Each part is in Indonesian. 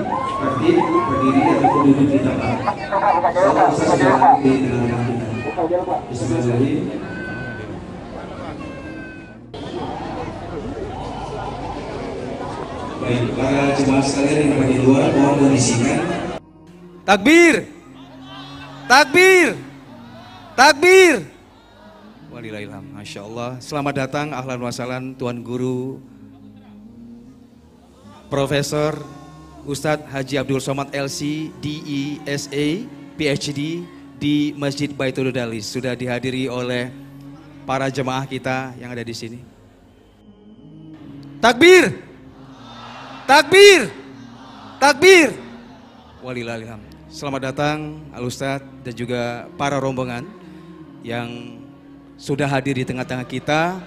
berdiri ataupun duduk di tempat. Salam sejalan di tengah-tengah kita. Bismillahirrahmanirrahim. Baik, para jemaah sekalian yang ada di luar mohon kondisikan. Takbir, takbir, takbir. Walillahilham. Masya Allah. Selamat datang, ahlan wa sahlan Tuan Guru Profesor Ustadz Haji Abdul Somad LC, DESA, PhD di Masjid Baitul Dalis. Sudah dihadiri oleh para jemaah kita yang ada di sini. Takbir, takbir, takbir. Walillahilham. Selamat datang Al Ustadz dan juga para rombongan yang sudah hadir di tengah-tengah kita.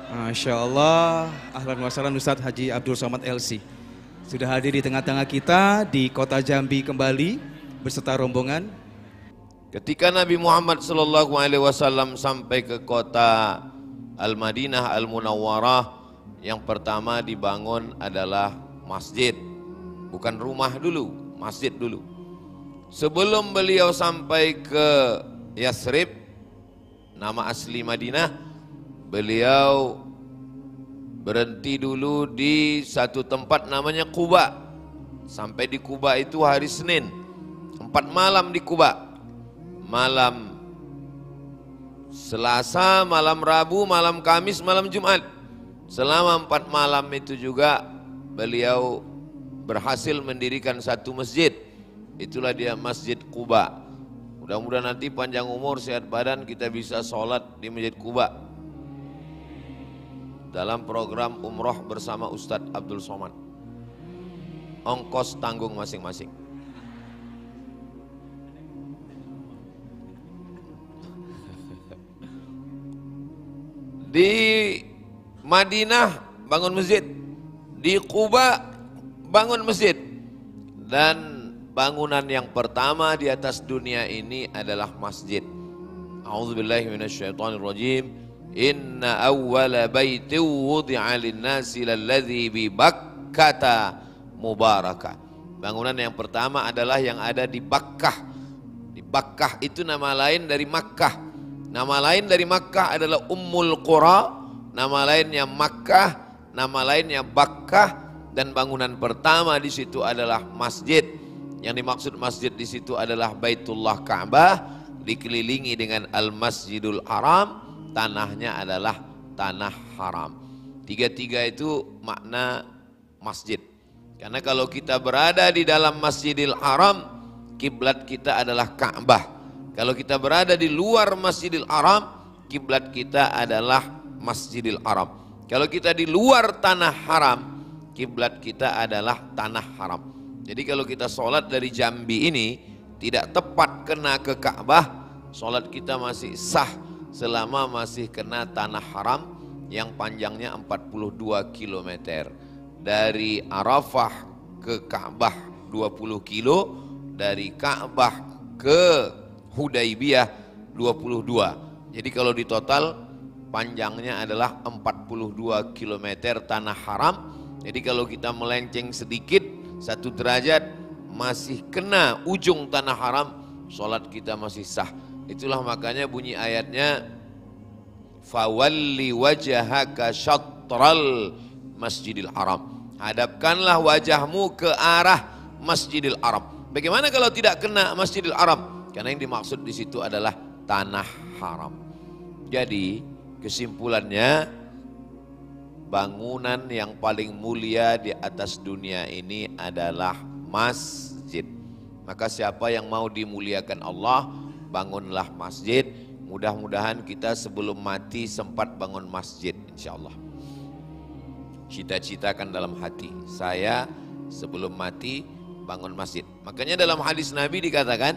Masya Allah, ahlan wa sahlan Ustadz Haji Abdul Somad LC sudah hadir di tengah-tengah kita di kota Jambi kembali beserta rombongan. Ketika Nabi Muhammad SAW sampai ke kota Al-Madinah Al-Munawwarah, yang pertama dibangun adalah masjid. Bukan rumah dulu, masjid dulu. Sebelum beliau sampai ke Yasrib, nama asli Madinah, beliau berhenti dulu di satu tempat namanya Quba. Sampai di Quba itu hari Senin, 4 malam di Quba. Malam Selasa, malam Rabu, malam Kamis, malam Jumat. Selama 4 malam itu juga beliau berhasil mendirikan satu masjid. Itulah dia Masjid Quba. Mudah-mudahan nanti panjang umur, sehat badan, kita bisa sholat di Masjid Quba dalam program umroh bersama Ustadz Abdul Somad. Ongkos tanggung masing-masing. Di Madinah bangun masjid, di Quba bangun masjid, dan bangunan yang pertama di atas dunia ini adalah masjid. A'udzubillahi minasyaitonirrajim. Inna awwala baitin wudi'a lin-nasi lalladzi bi Bakkata mubaraka. Bangunan yang pertama adalah yang ada di Bakkah. Di Bakkah itu nama lain dari Makkah. Nama lain dari Makkah adalah Ummul Qura, nama lainnya Makkah, nama lainnya Bakkah, dan bangunan pertama di situ adalah masjid. Yang dimaksud masjid di situ adalah Baitullah Ka'bah, dikelilingi dengan Al-Masjidul Haram, tanahnya adalah tanah haram. Tiga-tiga itu makna masjid. Karena kalau kita berada di dalam Masjidil Haram, kiblat kita adalah Ka'bah. Kalau kita berada di luar Masjidil Haram, kiblat kita adalah Masjidil Haram. Kalau kita di luar tanah haram, kiblat kita adalah tanah haram. Jadi kalau kita sholat dari Jambi ini tidak tepat kena ke Ka'bah, sholat kita masih sah selama masih kena tanah haram yang panjangnya 42 km. Dari Arafah ke Ka'bah 20 kilo, dari Ka'bah ke Hudaibiyah 22. Jadi kalau di total panjangnya adalah 42 km tanah haram. Jadi kalau kita melenceng sedikit 1 derajat masih kena ujung tanah haram, sholat kita masih sah. Itulah makanya bunyi ayatnya, fawalli wajhaka syatral masjidil haram. Hadapkanlah wajahmu ke arah Masjidil Haram. Bagaimana kalau tidak kena Masjidil Haram? Karena yang dimaksud di situ adalah tanah haram. Jadi kesimpulannya, bangunan yang paling mulia di atas dunia ini adalah masjid. Maka siapa yang mau dimuliakan Allah, bangunlah masjid. Mudah-mudahan kita sebelum mati sempat bangun masjid, insya Allah. Cita-citakan dalam hati, saya sebelum mati bangun masjid. Makanya dalam hadis Nabi dikatakan,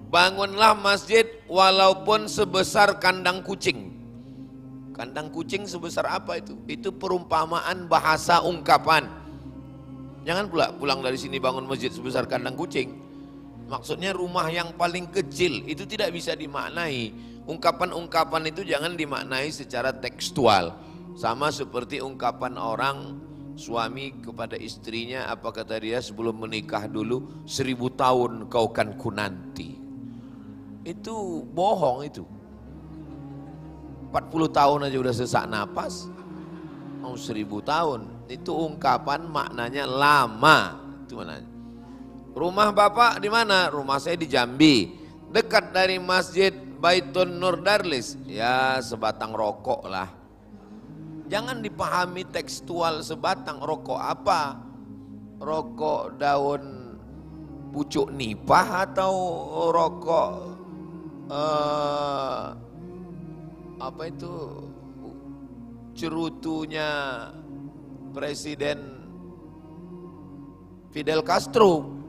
bangunlah masjid walaupun sebesar kandang kucing. Kandang kucing sebesar apa itu? Itu perumpamaan bahasa ungkapan. Jangan pula pulang dari sini bangun masjid sebesar kandang kucing. Maksudnya rumah yang paling kecil, itu tidak bisa dimaknai. Ungkapan-ungkapan itu jangan dimaknai secara tekstual. Sama seperti ungkapan orang suami kepada istrinya, apa kata dia sebelum menikah dulu, 1000 tahun kau kan kunanti. Itu bohong itu. 40 tahun aja udah sesak napas, mau 1000 tahun. Itu ungkapan maknanya lama. Itu maknanya. Rumah bapak di mana? Rumah saya di Jambi, dekat dari Masjid Baitun Nur Darlis. Ya sebatang rokok lah. Jangan dipahami tekstual sebatang rokok apa? Rokok daun pucuk nipah atau rokok apa itu cerutunya Presiden Fidel Castro.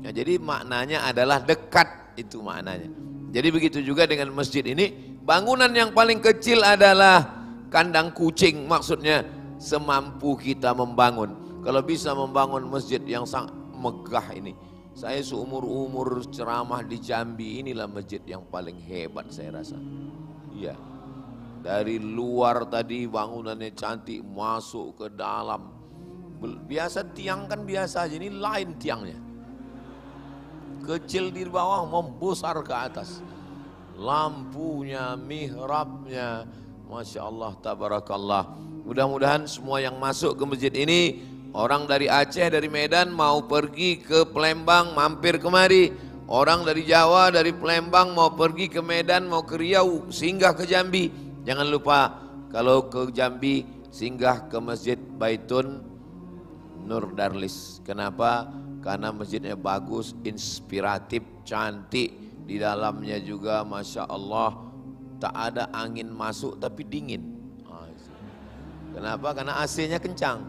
Ya, jadi maknanya adalah dekat, itu maknanya. Jadi begitu juga dengan masjid ini, bangunan yang paling kecil adalah kandang kucing, maksudnya semampu kita membangun. Kalau bisa membangun masjid yang sangat megah ini, saya seumur-umur ceramah di Jambi, inilah masjid yang paling hebat saya rasa. Iya, dari luar tadi bangunannya cantik, masuk ke dalam. Biasa tiang kan biasa aja, ini lain tiangnya. Kecil di bawah, membesar ke atas. Lampunya, mihrabnya, Masya Allah, tabarakallah. Mudah-mudahan semua yang masuk ke masjid ini, orang dari Aceh, dari Medan mau pergi ke Palembang, mampir kemari. Orang dari Jawa, dari Palembang mau pergi ke Medan, mau ke Riau, singgah ke Jambi. Jangan lupa kalau ke Jambi, singgah ke Masjid Baitun Nur Darlis. Kenapa? Karena masjidnya bagus, inspiratif, cantik. Di dalamnya juga Masya Allah, tak ada angin masuk tapi dingin. Kenapa? Karena AC-nya kencang.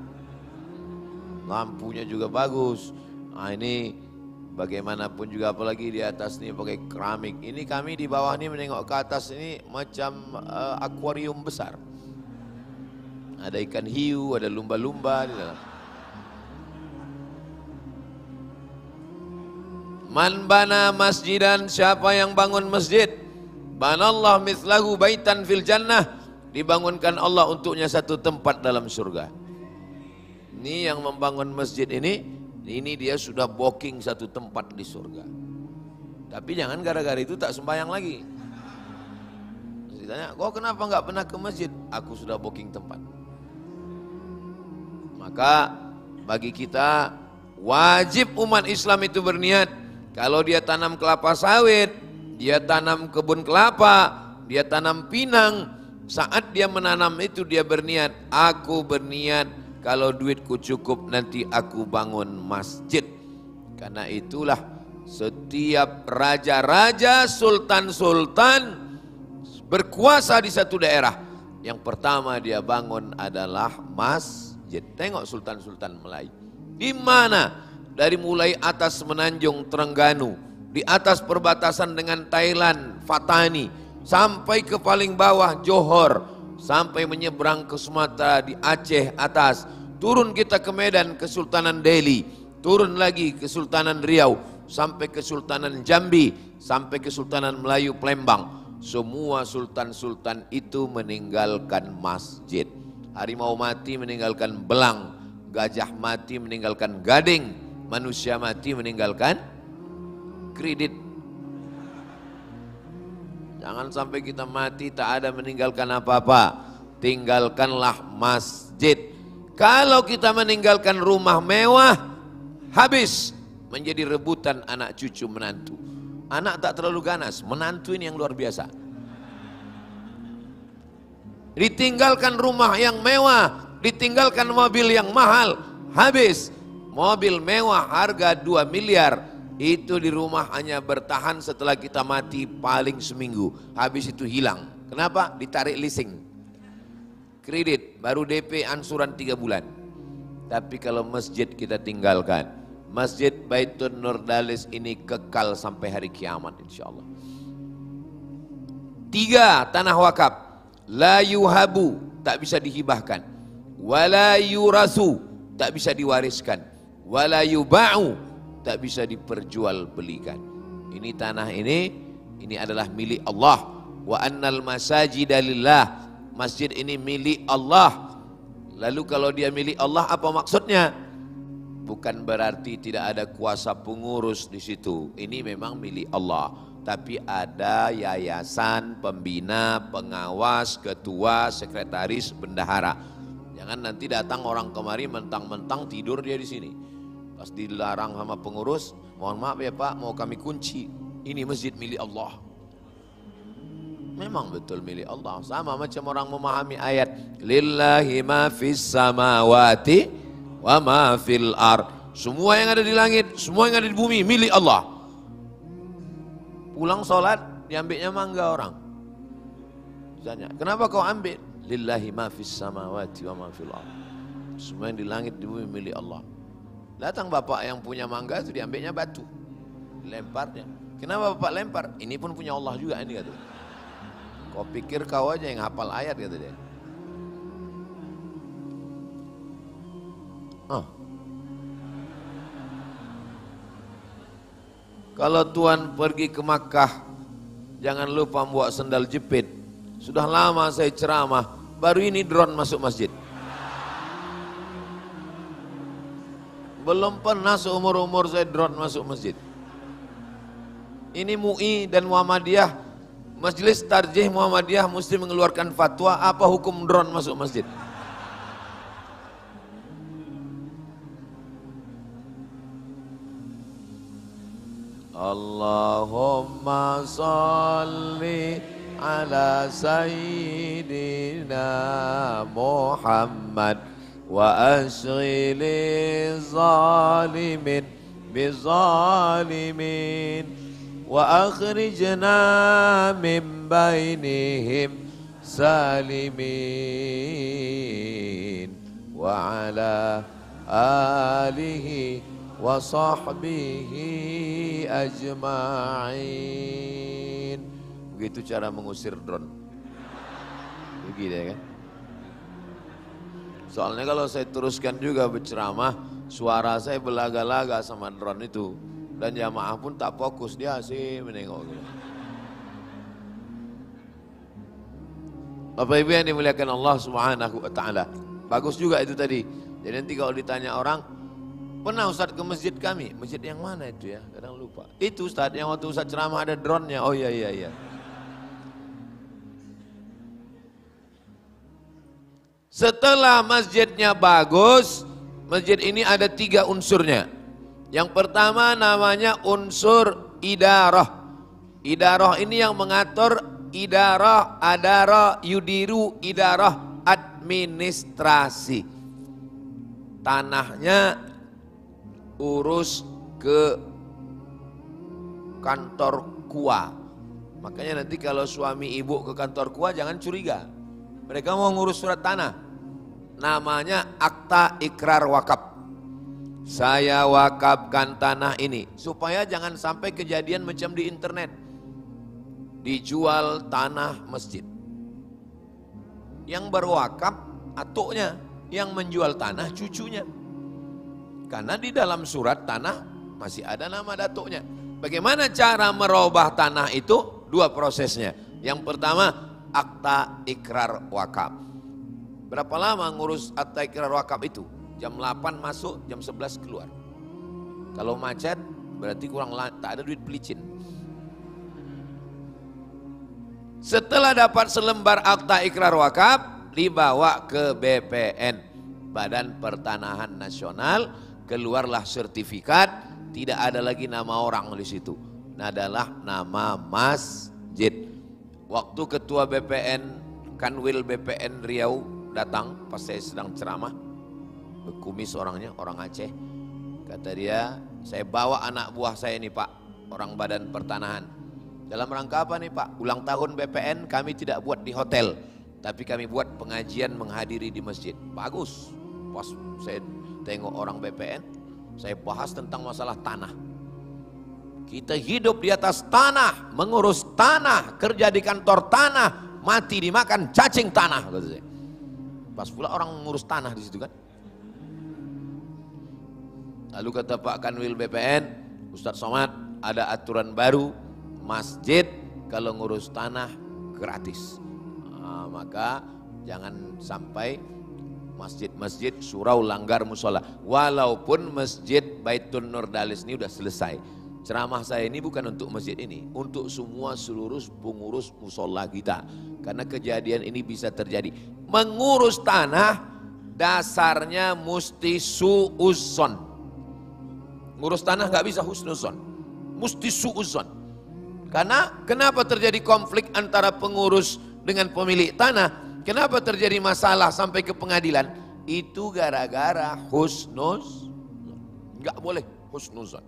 Lampunya juga bagus. Nah ini bagaimanapun juga, apalagi di atas ini pakai keramik. Ini kami di bawah ini menengok ke atas ini macam akuarium besar. Ada ikan hiu, ada lumba-lumba di dalam. Man bana masjidan, siapa yang bangun masjid, banallah mithlahu baitan fil jannah, dibangunkan Allah untuknya satu tempat dalam surga. Ini yang membangun masjid ini dia sudah booking satu tempat di surga. Tapi jangan gara-gara itu tak sembahyang lagi. Ditanya, kau kenapa nggak pernah ke masjid? Aku sudah booking tempat. Maka bagi kita wajib umat Islam itu berniat. Kalau dia tanam kelapa sawit, dia tanam kebun kelapa, dia tanam pinang, saat dia menanam itu dia berniat, aku berniat kalau duitku cukup nanti aku bangun masjid. Karena itulah setiap raja-raja, sultan-sultan berkuasa di satu daerah, yang pertama dia bangun adalah masjid. Tengok sultan-sultan Melayu, di mana? Dari mulai atas menanjung Terengganu, di atas perbatasan dengan Thailand, Fatani, sampai ke paling bawah Johor, sampai menyeberang ke Sumatera di Aceh atas, turun kita ke Medan, Kesultanan Delhi, turun lagi Kesultanan Riau, sampai Kesultanan Jambi, sampai Kesultanan Melayu Palembang. Semua sultan-sultan itu meninggalkan masjid. Harimau mati meninggalkan belang, gajah mati meninggalkan gading, manusia mati meninggalkan kredit. Jangan sampai kita mati tak ada meninggalkan apa-apa. Tinggalkanlah masjid. Kalau kita meninggalkan rumah mewah, habis menjadi rebutan anak cucu menantu. Anak tak terlalu ganas, menantu ini yang luar biasa. Ditinggalkan rumah yang mewah, ditinggalkan mobil yang mahal, habis. Mobil mewah harga 2 miliar, itu di rumah hanya bertahan setelah kita mati paling seminggu. Habis itu hilang. Kenapa? Ditarik leasing. Kredit, baru DP ansuran 3 bulan. Tapi kalau masjid kita tinggalkan, Masjid Baitun Nur Darlis ini kekal sampai hari kiamat insya Allah. 3, tanah wakaf. La yuhabu, tak bisa dihibahkan. Wala yurasu, tak bisa diwariskan. Wala yuba'u, tak bisa diperjualbelikan. Ini tanah ini adalah milik Allah. Wa annal masajida lillah, masjid ini milik Allah. Lalu kalau dia milik Allah apa maksudnya? Bukan berarti tidak ada kuasa pengurus di situ. Ini memang milik Allah. Tapi ada yayasan, pembina, pengawas, ketua, sekretaris, bendahara. Jangan nanti datang orang kemari mentang-mentang tidur dia di sini. Pas dilarang sama pengurus, mohon maaf ya Pak, mau kami kunci. Ini masjid milik Allah. Memang betul milik Allah. Sama macam orang memahami ayat lillahi ma fis samawati wa ma fil ar. Semua yang ada di langit, semua yang ada di bumi milik Allah. Pulang sholat diambilnya mangga orang. Tanya, kenapa kau ambil? Lillahi ma fis samawati wa ma fil ar. Semua yang di langit di bumi milik Allah. Datang bapak yang punya mangga itu diambilnya batu, lemparnya. Kenapa bapak lempar? Ini pun punya Allah juga ini kata. Kau pikir kau aja yang hafal ayat kata dia. Kalau Tuhan pergi ke Makkah, jangan lupa bawa sendal jepit. Sudah lama saya ceramah, baru ini drone masuk masjid. Belum pernah seumur-umur saya drone masuk masjid. Ini MUI dan Muhammadiyah, Majelis Tarjih Muhammadiyah mesti mengeluarkan fatwa apa hukum drone masuk masjid. Allahumma salli ala sayyidina Muhammad wa ashghili zalimin bizalimin wa akhrijna min bainihim salimin wa ala alihi wa sahbihi ajma'in. Begitu cara mengusir drone. Begitu ya kan? Soalnya kalau saya teruskan juga berceramah, suara saya belaga-laga sama drone itu. Dan jamaah pun tak fokus, dia sih menengok gitu. Bapak Ibu yang dimuliakan Allah Subhanahu wa taala. Bagus juga itu tadi. Jadi nanti kalau ditanya orang, pernah Ustaz ke masjid kami? Masjid yang mana itu ya? Kadang lupa. Itu Ustaz yang waktu Ustaz ceramah ada drone-nya. Oh iya. Setelah masjidnya bagus, masjid ini ada 3 unsurnya. Yang pertama namanya unsur idarah. Idarah ini yang mengatur idarah, adara, yudiru, idarah, administrasi. Tanahnya urus ke kantor KUA. Makanya nanti kalau suami ibu ke kantor KUA jangan curiga. Mereka mau ngurus surat tanah. Namanya akta ikrar wakaf. Saya wakafkan tanah ini. Supaya jangan sampai kejadian macam di internet. Dijual tanah masjid. Yang berwakaf atuknya, yang menjual tanah cucunya. Karena di dalam surat tanah masih ada nama datuknya. Bagaimana cara merubah tanah itu? 2 prosesnya. Yang pertama, akta ikrar wakaf. Berapa lama ngurus akta ikrar wakaf itu? Jam 8 masuk, jam 11 keluar. Kalau macet berarti tak ada duit pelicin. Setelah dapat selembar akta ikrar wakaf, dibawa ke BPN, Badan Pertanahan Nasional. Keluarlah sertifikat, tidak ada lagi nama orang di situ. Adalah nama masjid. Waktu ketua BPN, Kanwil BPN Riau datang pas saya sedang ceramah, berkumis orangnya, orang Aceh. Kata dia, saya bawa anak buah saya nih Pak, orang Badan Pertanahan. Dalam rangka apa nih Pak? Ulang tahun BPN kami tidak buat di hotel, tapi kami buat pengajian menghadiri di masjid. Bagus. Pas saya tengok orang BPN, saya bahas tentang masalah tanah. Kita hidup di atas tanah, mengurus tanah, kerja di kantor tanah, mati dimakan cacing tanah. Pas pula orang mengurus tanah di situ kan. Lalu kata Pak Kanwil BPN, Ustadz Somad, ada aturan baru, masjid kalau ngurus tanah gratis. Maka jangan sampai masjid-masjid surau langgar musola. Walaupun masjid Baitul Nurdalis ini udah selesai. Ceramah saya ini bukan untuk masjid ini, untuk semua seluruh pengurus musola kita. Karena kejadian ini bisa terjadi. Mengurus tanah dasarnya mesti su'uzon. Ngurus tanah nggak bisa husnuzon, mesti su'uzon. Karena kenapa terjadi konflik antara pengurus dengan pemilik tanah? Kenapa terjadi masalah sampai ke pengadilan? Itu gara-gara husnuzon. Nggak boleh husnuzon.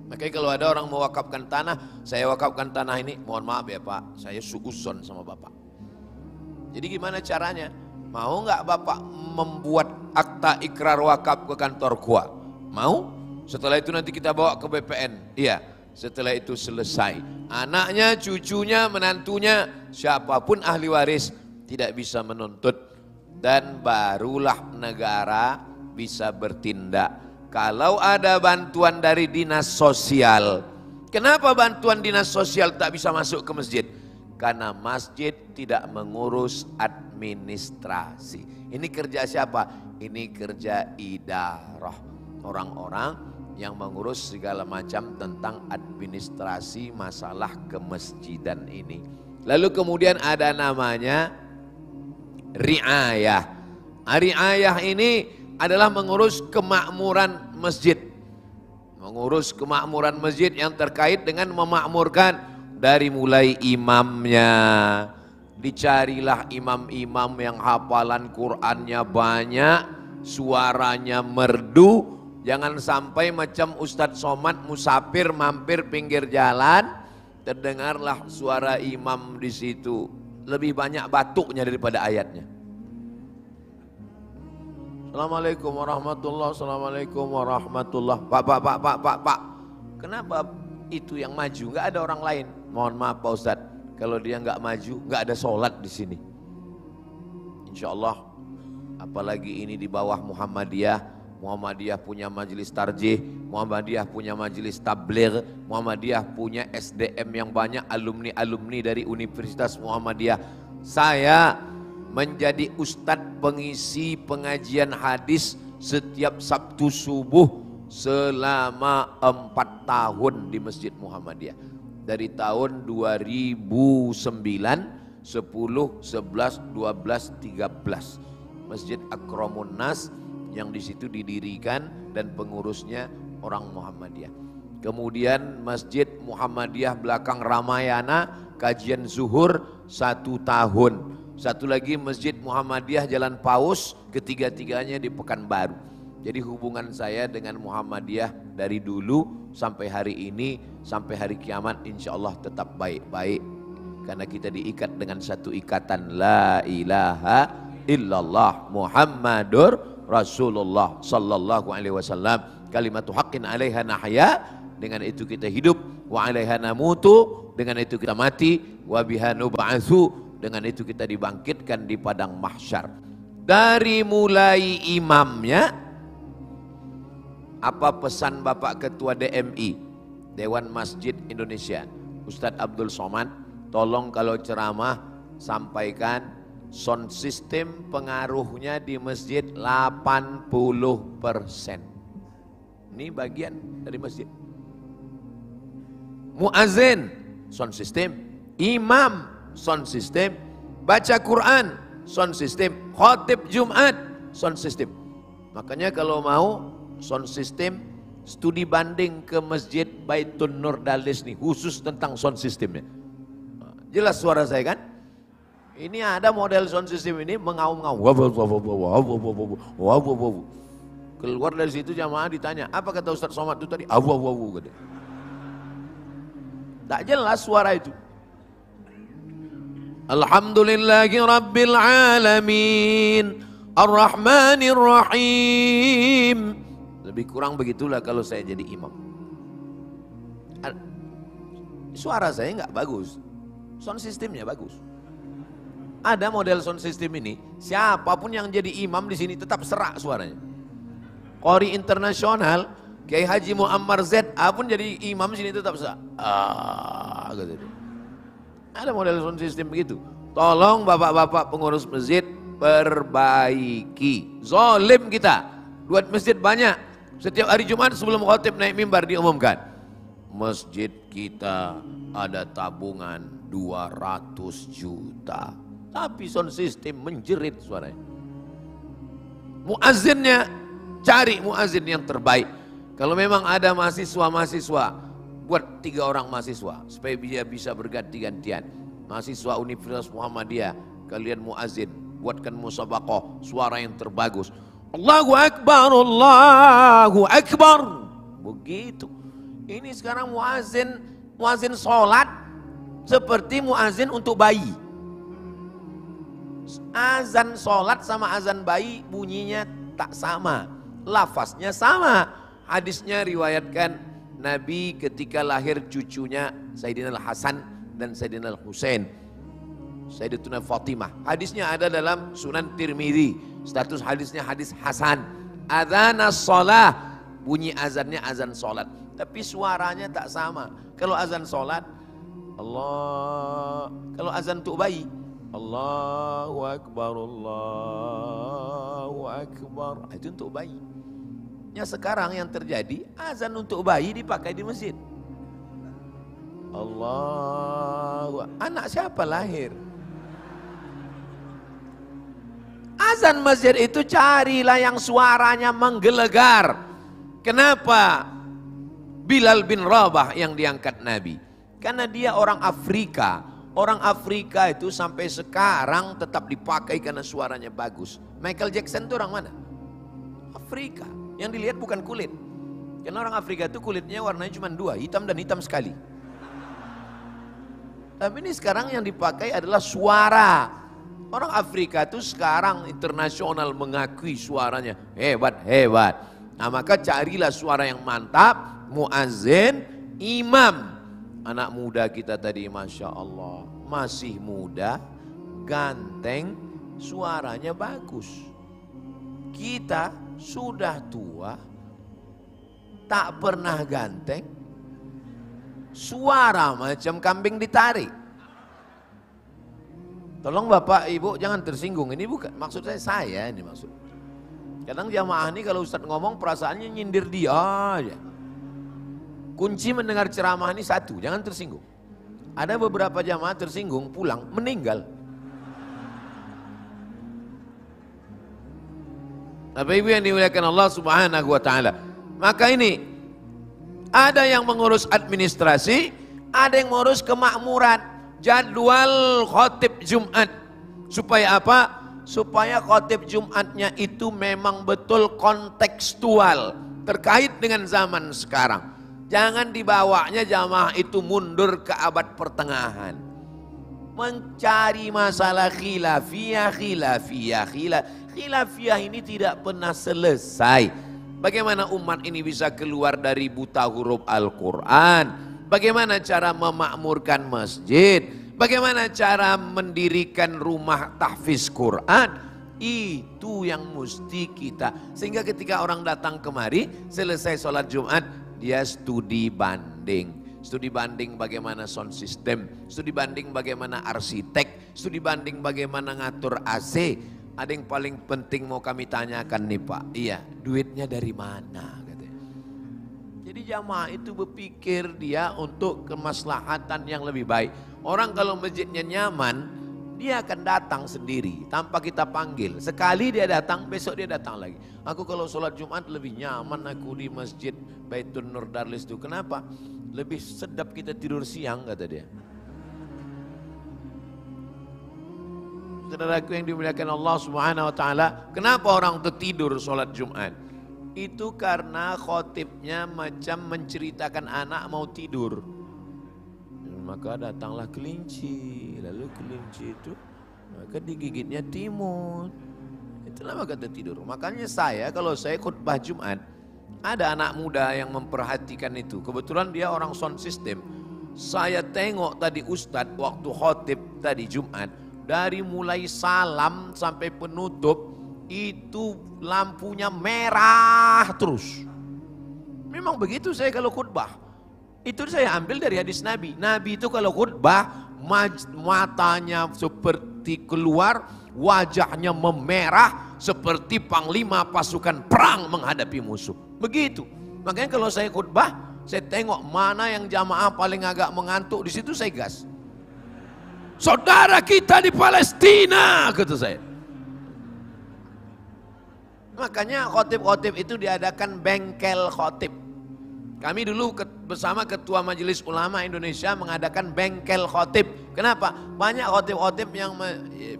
Makanya kalau ada orang mewakafkan tanah, saya wakafkan tanah ini, mohon maaf ya Pak, saya su'uzon sama Bapak. Jadi gimana caranya? Mau nggak Bapak membuat akta ikrar wakaf ke kantor KUA? Mau? Setelah itu nanti kita bawa ke BPN. Iya, setelah itu selesai. Anaknya, cucunya, menantunya, siapapun ahli waris tidak bisa menuntut. Dan barulah negara bisa bertindak. Kalau ada bantuan dari dinas sosial, kenapa bantuan dinas sosial tak bisa masuk ke masjid? Karena masjid tidak mengurus administrasi. Ini kerja siapa? Ini kerja idarah. Orang-orang yang mengurus segala macam tentang administrasi masalah kemasjidan ini. Lalu kemudian ada namanya riayah. Riayah ini adalah mengurus kemakmuran masjid. Mengurus kemakmuran masjid yang terkait dengan memakmurkan dari mulai imamnya. Dicarilah imam-imam yang hafalan Qur'annya banyak, suaranya merdu. Jangan sampai macam Ustadz Somad musafir mampir pinggir jalan, terdengarlah suara imam di situ. Lebih banyak batuknya daripada ayatnya. Assalamualaikum warahmatullah, assalamualaikum warahmatullah. Pak. Kenapa itu yang maju? Nggak ada orang lain. Mohon maaf Pak Ustadz, kalau dia nggak maju, nggak ada sholat di sini. Insya Allah, apalagi ini di bawah Muhammadiyah. Muhammadiyah punya majelis tarjih, Muhammadiyah punya majelis tabligh, Muhammadiyah punya SDM yang banyak, alumni-alumni dari Universitas Muhammadiyah. Saya menjadi ustadz pengisi pengajian hadis setiap Sabtu subuh selama 4 tahun di Masjid Muhammadiyah. Dari tahun 2009, 10, 11, 12, 13. Masjid Akramun Nas yang di situ didirikan dan pengurusnya orang Muhammadiyah. Kemudian Masjid Muhammadiyah belakang Ramayana kajian zuhur 1 tahun. Satu lagi Masjid Muhammadiyah Jalan Paus, ketiga-tiganya di Pekanbaru. Jadi hubungan saya dengan Muhammadiyah dari dulu sampai hari ini, sampai hari kiamat insya Allah tetap baik-baik. Karena kita diikat dengan satu ikatan la ilaha illallah Muhammadur Rasulullah sallallahu alaihi wasallam. Kalimatu haqqin 'alaiha nahya, dengan itu kita hidup, wa 'alaiha namutu, dengan itu kita mati, wa biha nub'atsu, dengan itu kita dibangkitkan di padang mahsyar. Dari mulai imamnya, apa pesan Bapak Ketua DMI, Dewan Masjid Indonesia, Ustadz Abdul Somad, tolong kalau ceramah sampaikan sound system pengaruhnya di masjid 80%. Ini bagian dari masjid. Muazin, sound system. Imam, sound system. Baca Quran, sound system. Khatib Jumat, sound system. Makanya kalau mau sound system, studi banding ke Masjid Baitul Nurdalis nih, khusus tentang sound systemnya. Jelas suara saya kan? Ini ada model sound system ini mengaum-ngaum. Keluar dari situ jamaah ditanya, apa kata Ustadz Somad itu tadi? Awu. Tak jelas suara itu. Alhamdulillahi Rabbil Alamin Ar-Rahmanir Rahim. Lebih kurang begitulah kalau saya jadi imam. Suara saya nggak bagus, sound systemnya bagus. Ada model sound system ini, siapapun yang jadi imam di sini tetap serak suaranya. Qori internasional, Kiai Haji Muammar ZA pun jadi imam di sini tetap serak. Gitu. Ada model sound system begitu. Tolong bapak-bapak pengurus masjid, perbaiki. Zalim kita, buat masjid banyak. Setiap hari Jumat sebelum khotib naik mimbar diumumkan, masjid kita ada tabungan 200 juta. Tapi sound system menjerit suaranya. Muazzinnya, cari muazzin yang terbaik. Kalau memang ada mahasiswa, buat 3 orang mahasiswa supaya dia bisa berganti-gantian. Mahasiswa Universitas Muhammadiyah, kalian muazzin, buatkan musabaqah suara yang terbagus. Allahu Akbar, Allahu Akbar. Begitu. Ini sekarang muazzin sholat seperti muazzin untuk bayi. Azan sholat sama azan bayi bunyinya tak sama, lafaznya sama. Hadisnya riwayatkan Nabi ketika lahir cucunya Sayyidina Al-Hasan dan Sayyidina Al-Husain, Sayyidatuna Fatimah. Hadisnya ada dalam Sunan Tirmidzi, status hadisnya hadis hasan. Adzanas shalah, bunyi azannya azan sholat, tapi suaranya tak sama. Kalau azan sholat Allah, kalau azan untuk bayi Allahu Akbar, Allahu Akbar, itu untuk bayi. Ya sekarang yang terjadi, azan untuk bayi dipakai di masjid. Allah, anak siapa lahir? Azan masjid itu carilah yang suaranya menggelegar. Kenapa Bilal bin Rabah yang diangkat Nabi? Karena dia orang Afrika. Orang Afrika itu sampai sekarang tetap dipakai karena suaranya bagus. Michael Jackson itu orang mana? Afrika. Yang dilihat bukan kulit. Karena orang Afrika itu kulitnya warnanya cuma 2, hitam dan hitam sekali. Tapi ini sekarang yang dipakai adalah suara. Orang Afrika itu sekarang internasional mengakui suaranya hebat-hebat. Nah maka carilah suara yang mantap, muazzin, imam. Anak muda kita tadi Masya Allah, masih muda, ganteng, suaranya bagus. Kita sudah tua, tak pernah ganteng, suara macam kambing ditarik. Tolong Bapak Ibu jangan tersinggung, ini bukan maksud saya ini maksud. Kadang jamaah ini kalau Ustadz ngomong perasaannya nyindir dia aja. Kunci mendengar ceramah ini satu, jangan tersinggung. Ada beberapa jamaah tersinggung, pulang, meninggal. Bapak Ibu yang dimuliakan Allah Subhanahu wa taala. Maka ini ada yang mengurus administrasi, ada yang mengurus kemakmuran, jadwal khotib Jumat. Supaya apa? Supaya khotib Jumatnya itu memang betul kontekstual, terkait dengan zaman sekarang. Jangan dibawanya jamaah itu mundur ke abad pertengahan. Mencari masalah khilafiyah ini tidak pernah selesai. Bagaimana umat ini bisa keluar dari buta huruf Al-Quran? Bagaimana cara memakmurkan masjid? Bagaimana cara mendirikan rumah tahfiz Quran? Itu yang mesti kita. Sehingga ketika orang datang kemari, selesai sholat Jumat, dia studi banding. Studi banding bagaimana sound system, studi banding bagaimana arsitek, studi banding bagaimana ngatur AC. Ada yang paling penting mau kami tanyakan nih Pak, iya duitnya dari mana? Katanya. Jadi jamaah itu berpikir dia untuk kemaslahatan yang lebih baik. Orang kalau masjidnya nyaman, dia akan datang sendiri tanpa kita panggil. Sekali dia datang, besok dia datang lagi. Aku kalau sholat Jumat lebih nyaman aku di masjid Baitur Nur Darlis itu. Kenapa? Lebih sedap kita tidur siang kata dia. Saudaraku yang dimuliakan Allah Subhanahu wa taala, kenapa orang tertidur sholat Jumat? Itu karena khotibnya macam menceritakan anak mau tidur. Maka datanglah kelinci, lalu kelinci itu maka digigitnya timut. Itulah maka tertidur. Makanya saya kalau saya khutbah Jumat, ada anak muda yang memperhatikan itu. Kebetulan dia orang sound system. Saya tengok tadi Ustadz waktu khotib tadi Jumat, dari mulai salam sampai penutup itu lampunya merah terus. Memang begitu saya kalau khutbah. Itu saya ambil dari hadis Nabi. Nabi itu kalau khutbah matanya seperti seperti keluar, wajahnya memerah seperti panglima pasukan perang menghadapi musuh. Begitu. Makanya kalau saya khutbah, saya tengok mana yang jamaah paling agak mengantuk, di situ saya gas. Saudara kita di Palestina, kata saya. Makanya khotib-khotib itu diadakan bengkel khotib. Kami dulu bersama Ketua Majelis Ulama Indonesia mengadakan bengkel khotib. Kenapa? Banyak khotib-khotib yang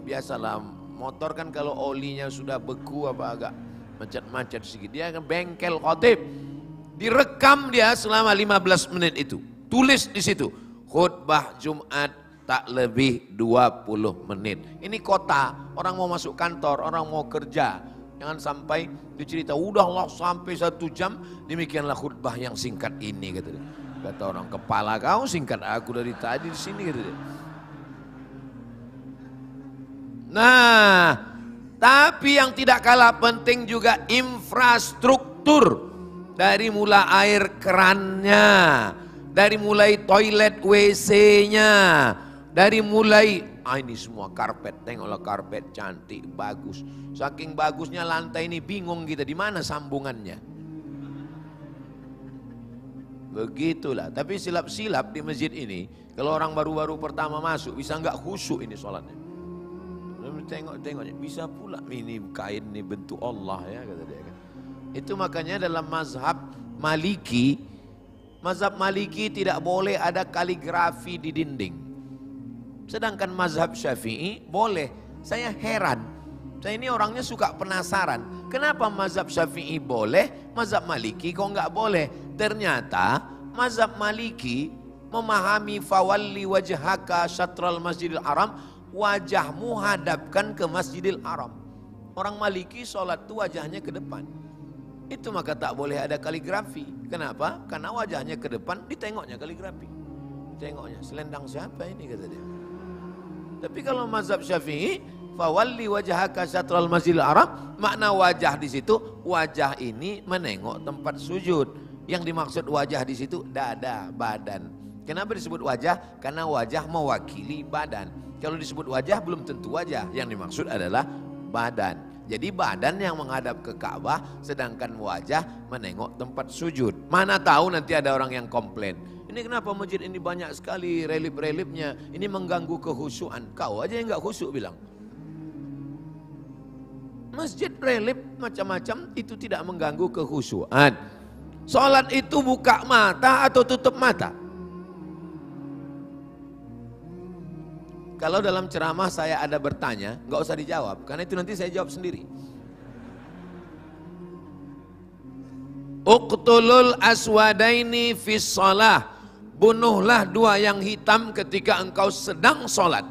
biasalah motor kan kalau olinya sudah beku apa agak macet-macet sedikit. Dia akan bengkel khotib. Direkam dia selama 15 menit itu. Tulis di situ. Khutbah Jumat tak lebih 20 menit. Ini kota, orang mau masuk kantor, orang mau kerja. Jangan sampai dicerita, udahlah sampai 1 jam, demikianlah khutbah yang singkat ini, kata dia. Kata orang, kepala kau singkat, aku dari tadi di sini, kata dia. Nah, tapi yang tidak kalah penting juga infrastruktur. Dari mulai air kerannya, dari mulai toilet WC-nya, dari mulai ini semua karpet, tengoklah karpet cantik, bagus. Saking bagusnya lantai ini bingung kita di mana sambungannya. Begitulah, tapi silap-silap di masjid ini, kalau orang baru-baru pertama masuk bisa nggak khusyuk ini sholatnya. Tengok-tengoknya, bisa pula ini kain ini bentuk Allah ya, kata dia kan. Itu makanya dalam mazhab Maliki tidak boleh ada kaligrafi di dinding. Sedangkan mazhab Syafi'i boleh. Saya heran. Saya ini orangnya suka penasaran. Kenapa mazhab Syafi'i boleh, mazhab Maliki kok nggak boleh? Ternyata mazhab Maliki memahami fawalli wajhaka syatral masjidil haram, wajahmu hadapkan ke Masjidil Haram. Orang Maliki sholat itu wajahnya ke depan. Itu maka tak boleh ada kaligrafi. Kenapa? Karena wajahnya ke depan, ditengoknya kaligrafi. Tengoknya, selendang siapa ini, kata dia. Tapi kalau mazhab Syafi'i, fawalli wajhaka syatral masjidil haram, makna wajah di situ, wajah ini menengok tempat sujud. Yang dimaksud wajah di situ dada, badan. Kenapa disebut wajah? Karena wajah mewakili badan. Kalau disebut wajah belum tentu wajah, yang dimaksud adalah badan. Jadi badan yang menghadap ke Ka'bah, sedangkan wajah menengok tempat sujud. Mana tahu nanti ada orang yang komplain. Ini kenapa masjid ini banyak sekali relip-relipnya, ini mengganggu kehusuan. Kau aja yang gak khusyuk bilang. Masjid relip macam-macam itu tidak mengganggu kehusuan. Sholat itu buka mata atau tutup mata? Kalau dalam ceramah saya ada bertanya, nggak usah dijawab, karena itu nanti saya jawab sendiri. Uqtulul aswadaini fis shalah, bunuhlah dua yang hitam ketika engkau sedang sholat,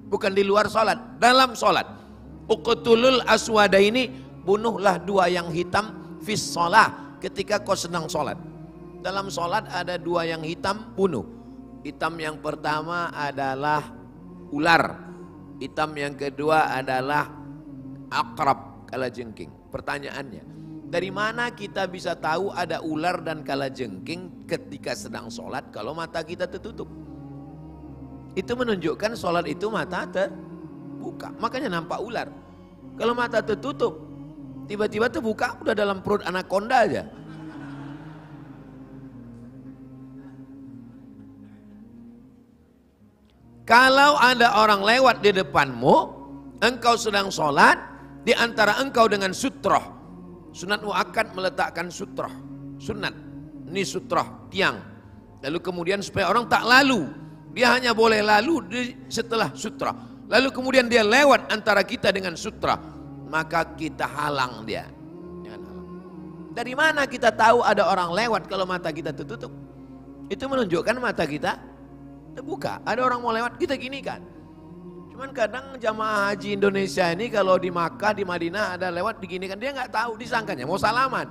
bukan di luar sholat, dalam sholat. Uqtulul aswadaini, bunuhlah dua yang hitam fis shalah, ketika kau sedang sholat. Dalam sholat ada dua yang hitam, bunuh. Hitam yang pertama adalah ular, hitam yang kedua adalah akrab, kalajengking. Pertanyaannya, dari mana kita bisa tahu ada ular dan kalajengking ketika sedang sholat kalau mata kita tertutup? Itu menunjukkan sholat itu mata terbuka, makanya nampak ular. Kalau mata tertutup, tiba-tiba terbuka, udah dalam perut anaconda aja. Kalau ada orang lewat di depanmu, engkau sedang sholat, di antara engkau dengan sutroh. Sunat muakkad meletakkan sutroh, sunat, ini sutroh, tiang. Lalu kemudian supaya orang tak lalu, dia hanya boleh lalu setelah sutroh. Lalu kemudian dia lewat antara kita dengan sutroh, maka kita halang dia. Jangan halang. Dari mana kita tahu ada orang lewat kalau mata kita tertutup? Itu menunjukkan mata kita terbuka. Ada orang mau lewat, kita gini kan. Cuman kadang jamaah haji Indonesia ini kalau di Makkah, di Madinah ada lewat diginikan, dia nggak tahu, disangkanya mau salaman.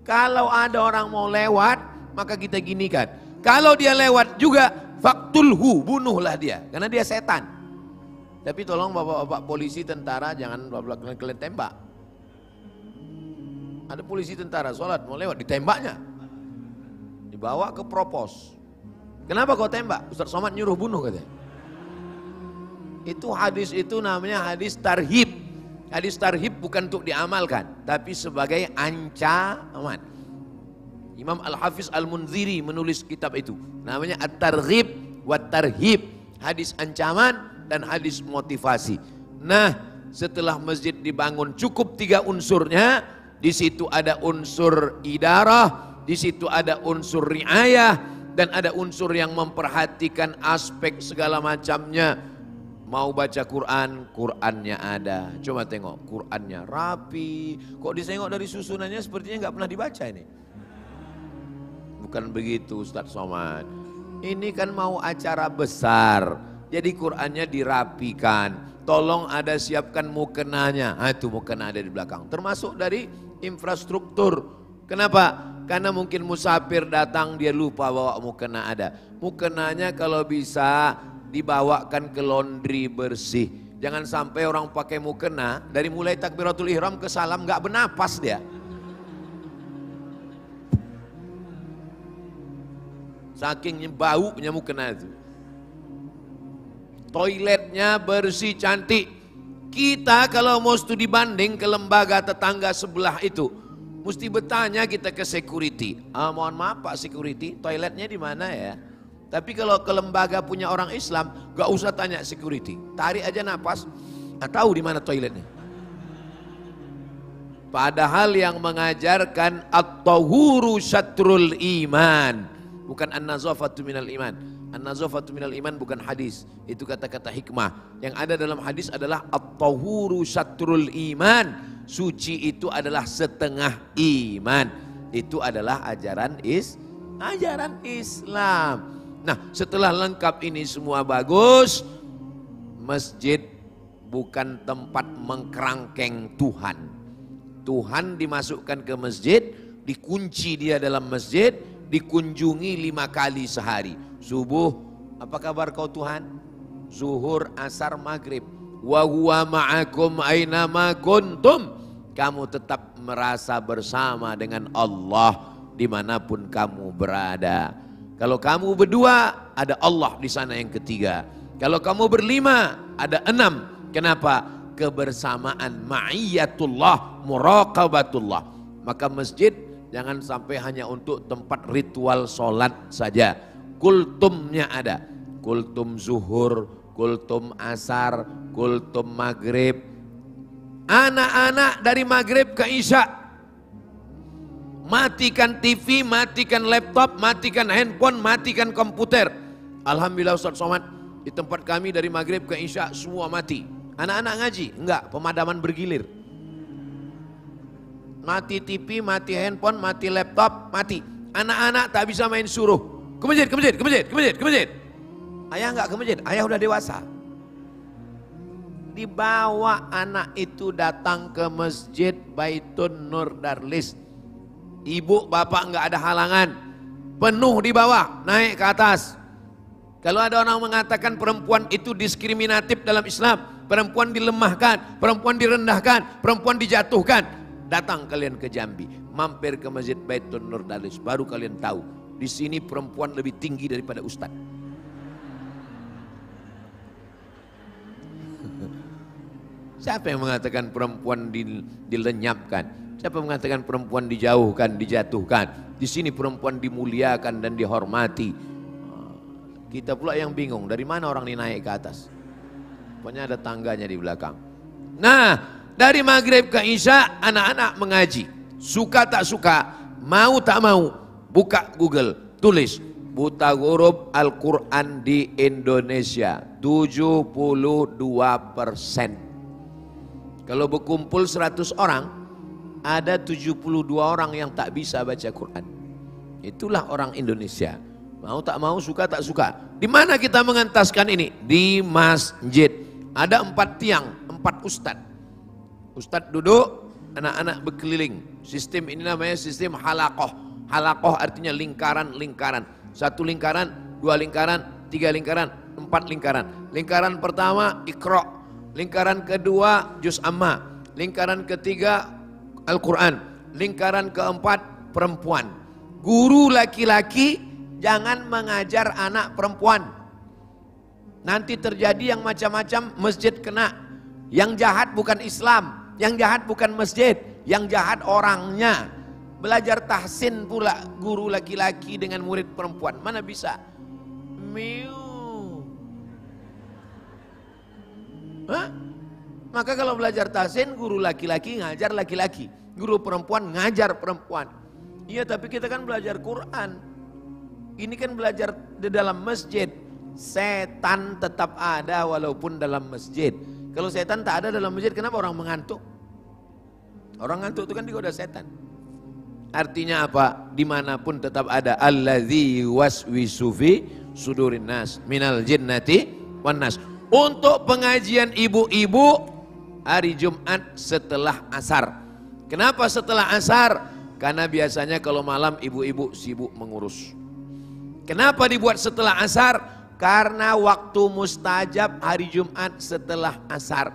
Kalau ada orang mau lewat, maka kita ginikan. Kalau dia lewat juga, faktulhu, bunuhlah dia, karena dia setan. Tapi tolong bapak-bapak polisi, tentara, jangan bapak kalian tembak. Ada polisi tentara sholat mau lewat, ditembaknya. Dibawa ke propos. Kenapa kau tembak? Ustaz Somad nyuruh bunuh katanya. Itu hadis itu namanya hadis tarhib. Hadis tarhib bukan untuk diamalkan, tapi sebagai ancaman. Imam Al-Hafiz Al-Munziri menulis kitab itu. Namanya At-Targhib wa Tarhib. Hadis ancaman dan hadis motivasi. Nah, setelah masjid dibangun cukup 3 unsurnya. Di situ ada unsur idarah, di situ ada unsur riayah, dan ada unsur yang memperhatikan aspek segala macamnya. Mau baca Quran, Qurannya ada. Coba tengok, Qurannya rapi. Kok disengok dari susunannya sepertinya nggak pernah dibaca ini. Bukan begitu Ustaz Somad. Ini kan mau acara besar. Jadi Qurannya dirapikan. Tolong ada siapkan mukenanya. Itu mukena ada di belakang. Termasuk dari infrastruktur. Kenapa? Karena mungkin musafir datang dia lupa bawa mukena ada. Mukenanya kalau bisa dibawakan ke laundry bersih. Jangan sampai orang pakai mukena dari mulai takbiratul ihram ke salam nggak bernapas dia. Saking baunya mukena itu. Toiletnya bersih cantik. Kita kalau mau studi banding ke lembaga tetangga sebelah itu, mesti bertanya kita ke security. Mohon maaf Pak security, toiletnya di mana ya? Tapi kalau ke lembaga punya orang Islam, gak usah tanya security. Tarik aja napas, tahu di mana toiletnya. Padahal yang mengajarkan at-tahuru syatrul iman, bukan an-nazafatu minal iman. An-nazafatu minal iman bukan hadis, itu kata-kata hikmah. Yang ada dalam hadis adalah at-tahuru syatrul iman. Suci itu adalah setengah iman. Itu adalah ajaran Islam. Nah, setelah lengkap ini semua bagus, masjid bukan tempat mengkerangkeng Tuhan. Tuhan dimasukkan ke masjid, dikunci dia dalam masjid, dikunjungi 5 kali sehari. Subuh, apa kabar kau Tuhan? Zuhur, asar, maghrib. Wa huwa ma'akum aina ma kuntum. Kamu tetap merasa bersama dengan Allah dimanapun kamu berada. Kalau kamu berdua, ada Allah di sana yang ketiga. Kalau kamu berlima, ada 6. Kenapa? Kebersamaan ma'iyatullah, muraqabatullah. Maka masjid jangan sampai hanya untuk tempat ritual sholat saja. Kultumnya ada. Kultum zuhur, kultum asar, kultum maghrib. Anak-anak dari maghrib ke isya, matikan TV, matikan laptop, matikan handphone, matikan komputer. Alhamdulillah Ustaz Somad, di tempat kami dari maghrib ke isya semua mati. Anak-anak ngaji? Enggak, pemadaman bergilir. Mati TV, mati handphone, mati laptop, mati. Anak-anak tak bisa main suruh. Ke masjid, ke masjid, ke masjid, ke masjid, ke masjid. Ayah enggak ke masjid, ayah udah dewasa. Dibawa anak itu datang ke masjid Baitun Nur Darlis. Ibu bapak enggak ada halangan, penuh di bawah, naik ke atas. Kalau ada orang mengatakan perempuan itu diskriminatif dalam Islam, perempuan dilemahkan, perempuan direndahkan, perempuan dijatuhkan, datang kalian ke Jambi, mampir ke Masjid Baitun Nur Darlis, baru kalian tahu di sini perempuan lebih tinggi daripada ustaz. Siapa yang mengatakan perempuan dilenyapkan? Siapa mengatakan perempuan dijauhkan, dijatuhkan? Di sini perempuan dimuliakan dan dihormati. Kita pula yang bingung, dari mana orang ini naik ke atas? Pokoknya ada tangganya di belakang. Nah, dari maghrib ke isya anak-anak mengaji. Suka tak suka, mau tak mau, buka Google, tulis buta huruf Al-Quran di Indonesia 72%. Kalau berkumpul 100 orang, ada 72 orang yang tak bisa baca Quran. Itulah orang Indonesia. Mau tak mau, suka tak suka. Di mana kita mengentaskan ini? Di masjid. Ada 4 tiang, 4 ustadz. Ustadz duduk, anak-anak berkeliling. Sistem ini namanya sistem halaqoh. Halaqoh artinya lingkaran-lingkaran. 1 lingkaran, 2 lingkaran, 3 lingkaran, 4 lingkaran. Lingkaran pertama Iqra'. Lingkaran kedua Juz Amma. Lingkaran ketiga Al-Quran. Lingkaran keempat perempuan. Guru laki-laki jangan mengajar anak perempuan. Nanti terjadi yang macam-macam, masjid kena. Yang jahat bukan Islam, yang jahat bukan masjid, yang jahat orangnya. Belajar tahsin pula guru laki-laki dengan murid perempuan, mana bisa? Hah? Maka kalau belajar tahsin, guru laki-laki ngajar laki-laki, guru perempuan ngajar perempuan. Iya, tapi kita kan belajar Quran. Ini kan belajar di dalam masjid. Setan tetap ada walaupun dalam masjid. Kalau setan tak ada dalam masjid, kenapa orang mengantuk? Orang ngantuk itu kan digoda setan. Artinya apa? Dimanapun tetap ada. Allazi waswisu fi sudurin nas minal jinnati wan nas. Untuk pengajian ibu-ibu hari Jumat setelah asar. Kenapa setelah asar? Karena biasanya kalau malam ibu-ibu sibuk mengurus. Kenapa dibuat setelah asar? Karena waktu mustajab hari Jumat setelah asar.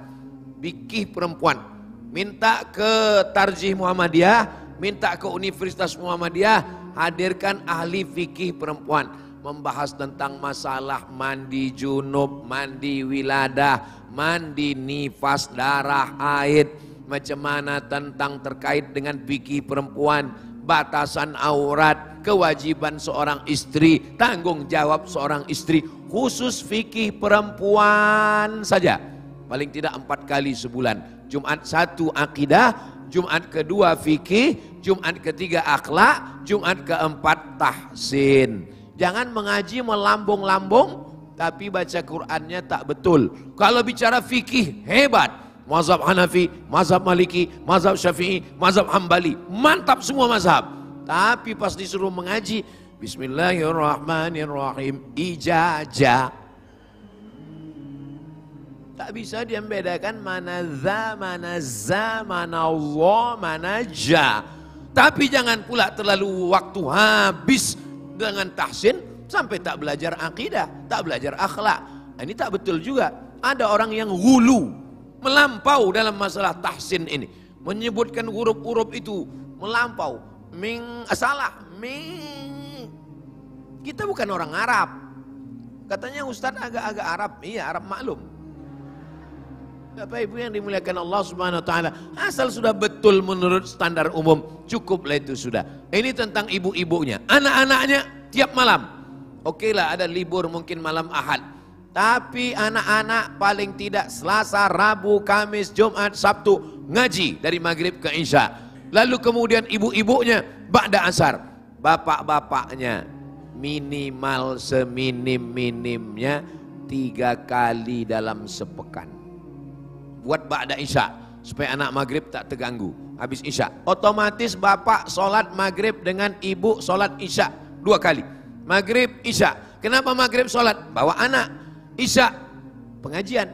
Fikih perempuan. Minta ke Tarjih Muhammadiyah, minta ke Universitas Muhammadiyah, hadirkan ahli fikih perempuan. Membahas tentang masalah mandi junub, mandi wiladah, mandi nifas, darah, haid. Macam mana tentang terkait dengan fikih perempuan, batasan aurat, kewajiban seorang istri, tanggung jawab seorang istri, khusus fikih perempuan saja. Paling tidak 4 kali sebulan. Jumat 1 akidah, Jumat kedua fikih, Jumat ketiga akhlak, Jumat keempat tahsin. Jangan mengaji melambung-lambung tapi baca Qur'annya tak betul. Kalau bicara fikih hebat. Mazhab Hanafi, mazhab Maliki, mazhab Syafi'i, mazhab Hambali, mantap semua mazhab. Tapi pas disuruh mengaji, Bismillahirrahmanirrahim, ijazah. Tak bisa dia membedakan mana za, mana Allah, mana ja. Tapi jangan pula terlalu waktu habis dengan tahsin sampai tak belajar akidah, tak belajar akhlak. Ini tak betul juga. Ada orang yang hulu, melampau dalam masalah tahsin ini, menyebutkan huruf-huruf itu melampau. Salah. Kita bukan orang Arab. Katanya Ustadz agak-agak Arab. Iya, Arab maklum. Bapak Ibu yang dimuliakan Allah Subhanahu wa taala, asal sudah betul menurut standar umum, cukuplah itu sudah. Ini tentang ibu-ibunya, anak-anaknya tiap malam. Oke lah, ada libur mungkin malam Ahad. Tapi anak-anak paling tidak Selasa, Rabu, Kamis, Jumat, Sabtu ngaji dari maghrib ke Isya. Lalu kemudian ibu-ibunya ba'da asar. Bapak-bapaknya minimal seminim-minimnya 3 kali dalam sepekan. Buat ba'da Isya supaya anak maghrib tak terganggu. Habis Isya otomatis bapak sholat maghrib dengan ibu sholat Isya 2 kali. Maghrib, Isya. Kenapa maghrib sholat? Bawa anak. Isya pengajian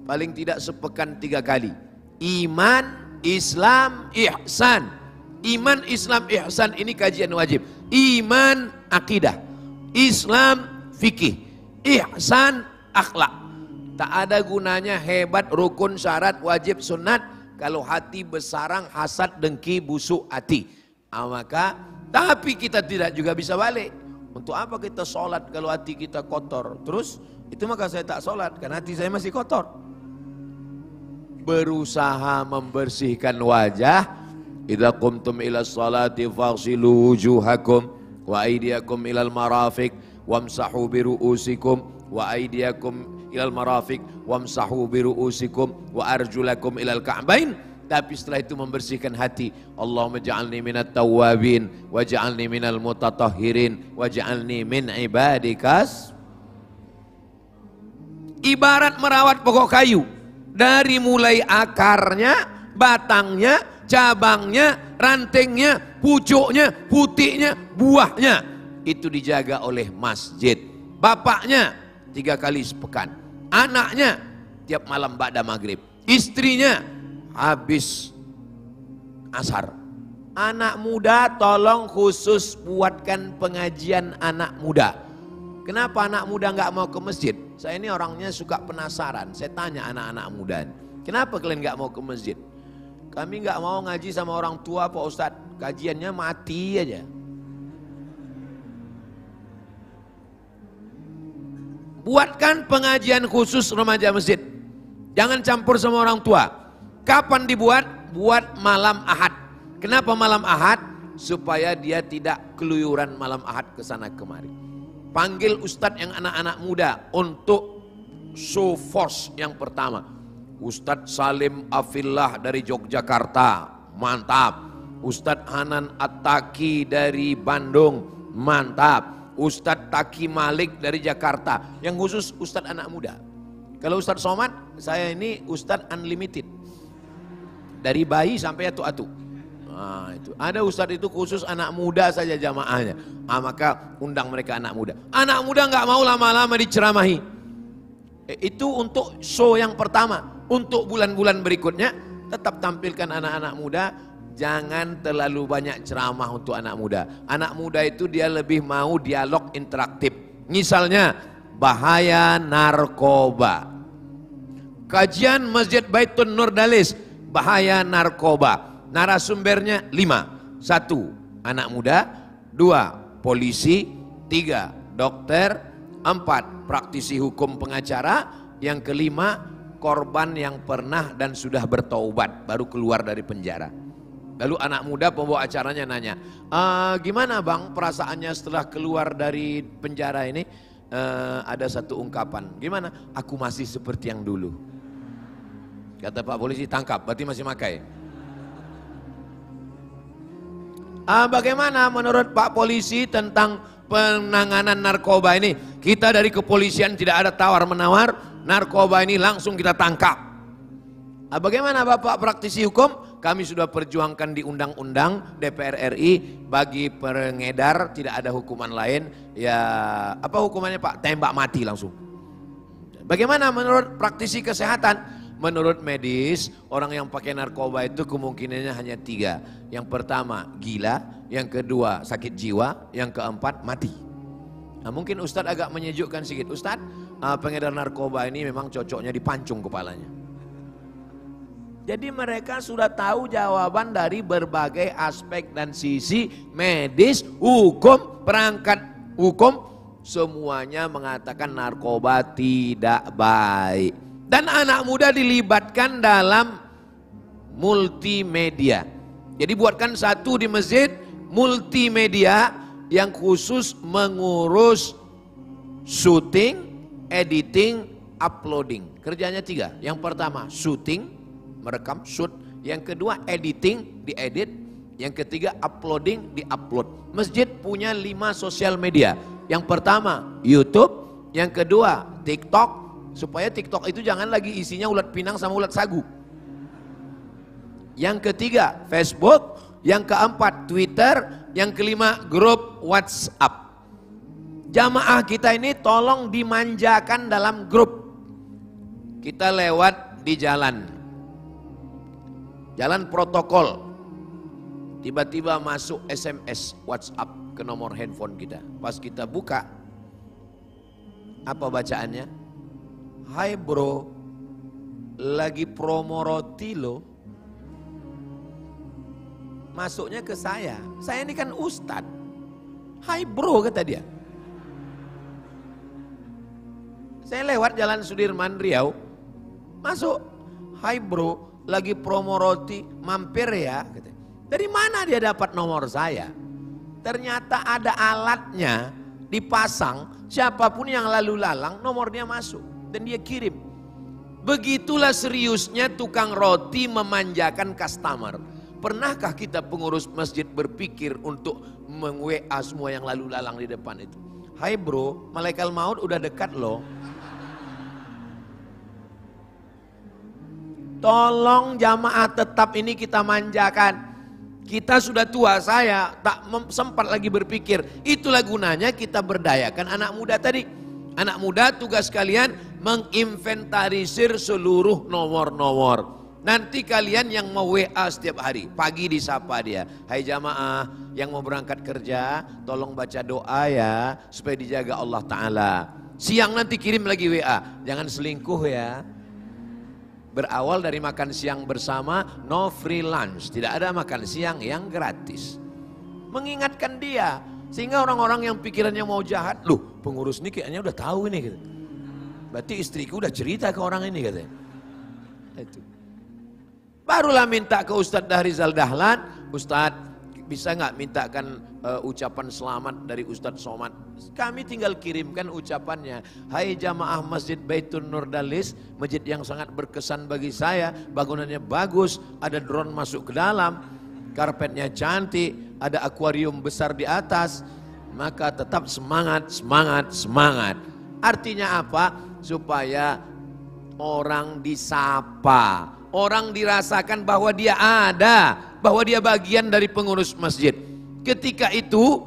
paling tidak sepekan 3 kali. Iman, Islam, ihsan. Iman, Islam, ihsan ini kajian wajib. Iman, akidah. Islam, fikih. Ihsan, akhlak. Tak ada gunanya hebat, rukun, syarat, wajib, sunat kalau hati besarang, hasad, dengki, busuk hati. Maka tapi kita tidak juga bisa balik. Untuk apa kita sholat kalau hati kita kotor? Terus itu maka saya tak sholat karena hati saya masih kotor. Berusaha membersihkan wajah. Idza qumtum ila sholati faghsilu wujuhakum wa aydiyakum ilal marafiq wamsahu bi ru'usikum wa aydiyakum ilal marafiq wamsahu bi ru'usikum wa arjulakum ilal ka'bain. Tapi setelah itu membersihkan hati. Allahumma ja'alni minat tawwabin waj'alni minal mutatahhirin waj'alni min ibadikas. Ibarat merawat pokok kayu, dari mulai akarnya, batangnya, cabangnya, rantingnya, pucuknya, putiknya, buahnya, itu dijaga oleh masjid. Bapaknya 3 kali sepekan, anaknya tiap malam ba'da maghrib, istrinya habis asar. Anak muda tolong khusus buatkan pengajian anak muda. Kenapa anak muda nggak mau ke masjid? Saya ini orangnya suka penasaran. Saya tanya anak-anak muda, kenapa kalian nggak mau ke masjid? Kami nggak mau ngaji sama orang tua Pak Ustadz. Kajiannya mati aja. Buatkan pengajian khusus remaja masjid. Jangan campur sama orang tua. Kapan dibuat? Buat malam Ahad. Kenapa malam Ahad? Supaya dia tidak keluyuran malam Ahad ke sana kemari. Panggil ustadz yang anak-anak muda untuk show force yang pertama. Ustadz Salim Afillah dari Yogyakarta, mantap. Ustadz Hanan At-Taki dari Bandung, mantap. Ustadz Taki Malik dari Jakarta, yang khusus Ustadz anak muda. Kalau Ustadz Somad, saya ini Ustadz unlimited. Dari bayi sampai atu-atu. Nah, itu. Ada Ustadz itu khusus anak muda saja jamaahnya. Maka undang mereka anak muda. Anak muda nggak mau lama-lama diceramahi. Itu untuk show yang pertama. Untuk bulan-bulan berikutnya, tetap tampilkan anak-anak muda. Jangan terlalu banyak ceramah untuk anak muda. Anak muda itu dia lebih mau dialog interaktif. Misalnya, bahaya narkoba. Kajian Masjid Baitun Nur Dalis, bahaya narkoba. Narasumbernya 5. 1, anak muda. 2, polisi. 3, dokter. 4, praktisi hukum pengacara. Yang kelima, korban yang pernah dan sudah bertaubat baru keluar dari penjara. Lalu anak muda pembawa acaranya nanya, gimana bang perasaannya setelah keluar dari penjara ini? Ada satu ungkapan, gimana? Aku masih seperti yang dulu. Kata Pak Polisi, tangkap, berarti masih makai. Bagaimana menurut Pak Polisi tentang penanganan narkoba ini? Kita dari kepolisian tidak ada tawar-menawar, narkoba ini langsung kita tangkap. Bagaimana Bapak praktisi hukum? Kami sudah perjuangkan di undang-undang DPR RI bagi pengedar tidak ada hukuman lain. Ya apa hukumannya Pak? Tembak mati langsung. Bagaimana menurut praktisi kesehatan? Menurut medis orang yang pakai narkoba itu kemungkinannya hanya 3. Yang pertama gila, yang kedua sakit jiwa, yang keempat mati. Nah, mungkin Ustadz agak menyejukkan sedikit. Ustadz, pengedar narkoba ini memang cocoknya dipancung kepalanya. Jadi mereka sudah tahu jawaban dari berbagai aspek dan sisi medis, hukum, perangkat hukum. Semuanya mengatakan narkoba tidak baik. Dan anak muda dilibatkan dalam multimedia. Jadi buatkan satu di masjid, multimedia yang khusus mengurus syuting, editing, uploading. Kerjanya 3. Yang pertama syuting, merekam, shoot. Yang kedua editing, diedit. Yang ketiga uploading, diupload. Masjid punya 5 sosial media. Yang pertama YouTube, yang kedua TikTok. Supaya TikTok itu jangan lagi isinya ulat pinang sama ulat sagu. Yang ketiga Facebook, yang keempat Twitter, yang kelima grup WhatsApp. Jamaah kita ini tolong dimanjakan dalam grup. Kita lewat di jalan protokol, tiba-tiba masuk SMS WhatsApp ke nomor handphone kita. Pas kita buka, apa bacaannya? Hai bro, lagi promo roti lo. Masuknya ke saya ini kan ustadz. Hai bro, kata dia. Saya lewat jalan Sudirman Riau, masuk. Hai bro, lagi promo roti, mampir ya. Dari mana dia dapat nomor saya? Ternyata ada alatnya dipasang, siapapun yang lalu lalang nomornya masuk dan dia kirim. Begitulah seriusnya tukang roti memanjakan customer. Pernahkah kita pengurus masjid berpikir untuk meng-WA semua yang lalu lalang di depan itu? Hai bro, malaikat maut udah dekat loh. Tolong jamaah tetap ini kita manjakan. Kita sudah tua, saya tak sempat lagi berpikir. Itulah gunanya kita berdayakan anak muda tadi. Anak muda tugas kalian menginventarisir seluruh nomor-nomor. Nanti kalian yang mau WA setiap hari, pagi disapa dia. Hai jamaah yang mau berangkat kerja, tolong baca doa ya supaya dijaga Allah Ta'ala. Siang nanti kirim lagi WA, jangan selingkuh ya. Berawal dari makan siang bersama, no free lunch. Tidak ada makan siang yang gratis. Mengingatkan dia. Sehingga orang-orang yang pikirannya mau jahat, loh pengurus ini kayaknya udah tahu ini. Gitu. Berarti istriku udah cerita ke orang ini katanya. Itu. Barulah minta ke Ustadz Dahrizal Dahlan, Ustadz bisa nggak mintakan ucapan selamat dari Ustadz Somad. Kami tinggal kirimkan ucapannya. Hai jamaah Masjid Baitun Nur Dalis, masjid yang sangat berkesan bagi saya. Bangunannya bagus, ada drone masuk ke dalam, karpetnya cantik, ada akuarium besar di atas. Maka tetap semangat, semangat, semangat. Artinya apa? Supaya orang disapa, orang dirasakan bahwa dia ada, bahwa dia bagian dari pengurus masjid. Ketika itu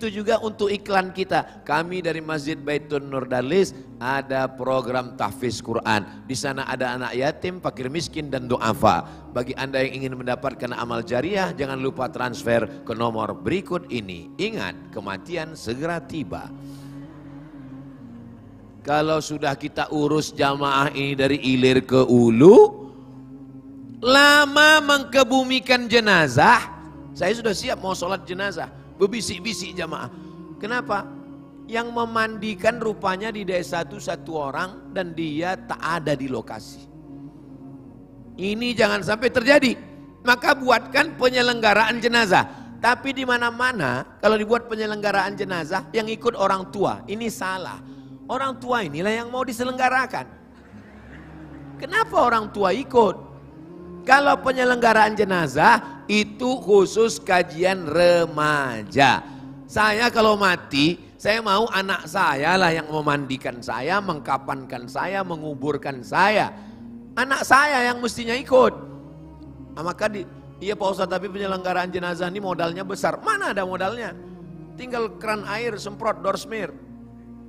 juga untuk iklan kita. Kami dari Masjid Baitun Nur Dalis ada program tahfiz Quran. Di sana ada anak yatim, fakir miskin dan du'afa. Bagi Anda yang ingin mendapatkan amal jariah, jangan lupa transfer ke nomor berikut ini. Ingat, kematian segera tiba. Kalau sudah kita urus jamaah ini dari ilir ke ulu, lama mengkebumikan jenazah, saya sudah siap mau sholat jenazah, berbisik-bisik jamaah. Kenapa? Yang memandikan rupanya di desa itu satu orang dan dia tak ada di lokasi. Ini jangan sampai terjadi. Maka buatkan penyelenggaraan jenazah. Tapi di mana-mana kalau dibuat penyelenggaraan jenazah yang ikut orang tua, ini salah. Orang tua inilah yang mau diselenggarakan. Kenapa orang tua ikut? Kalau penyelenggaraan jenazah itu khusus kajian remaja. Saya kalau mati, saya mau anak saya lah yang memandikan saya, mengkapankan saya, menguburkan saya. Anak saya yang mestinya ikut. Nah, maka iya Pak Ustadz, tapi penyelenggaraan jenazah ini modalnya besar. Mana ada modalnya? Tinggal keran air, semprot, dorsmir.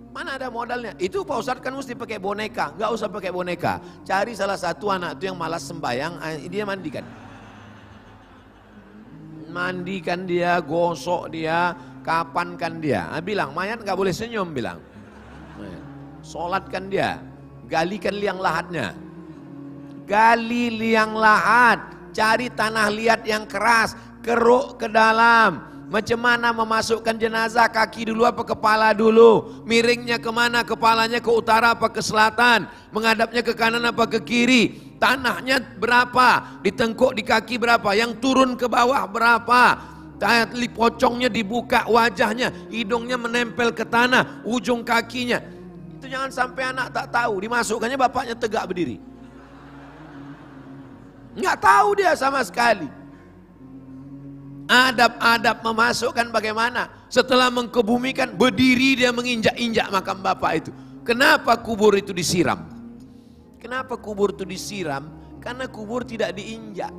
Mana ada modalnya? Itu Pak Ustadz kan mesti pakai boneka. Enggak usah pakai boneka. Cari salah satu anak itu yang malas sembayang, dia mandikan. Mandikan dia, gosok dia, kapankan dia. Bilang, mayat nggak boleh senyum, bilang. Sholatkan dia, galikan liang lahatnya. Gali liang lahat, cari tanah liat yang keras, keruk ke dalam. Macam mana memasukkan jenazah, kaki dulu apa kepala dulu? Miringnya kemana? Kepalanya ke utara apa ke selatan? Menghadapnya ke kanan apa ke kiri? Tanahnya berapa? Ditengkuk di kaki berapa? Yang turun ke bawah berapa? Tali pocongnya dibuka wajahnya, hidungnya menempel ke tanah, ujung kakinya. Itu jangan sampai anak tak tahu, dimasukkannya bapaknya tegak berdiri. Nggak tahu dia sama sekali. Adab-adab memasukkan bagaimana? Setelah mengkebumikan, berdiri dia menginjak-injak makam bapak itu. Kenapa kubur itu disiram? Kenapa kubur itu disiram? Karena kubur tidak diinjak.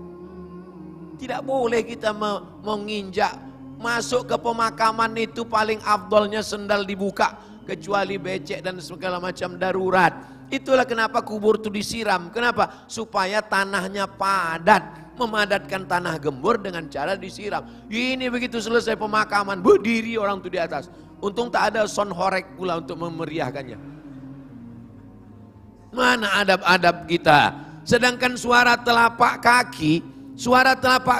Tidak boleh kita menginjak. Masuk ke pemakaman itu paling afdolnya sendal dibuka. Kecuali becek dan segala macam darurat. Itulah kenapa kubur itu disiram. Kenapa? Supaya tanahnya padat. Memadatkan tanah gembur dengan cara disiram. Ini begitu selesai pemakaman, berdiri orang itu di atas. Untung tak ada sound horek pula untuk memeriahkannya. Mana adab-adab kita? Sedangkan suara telapak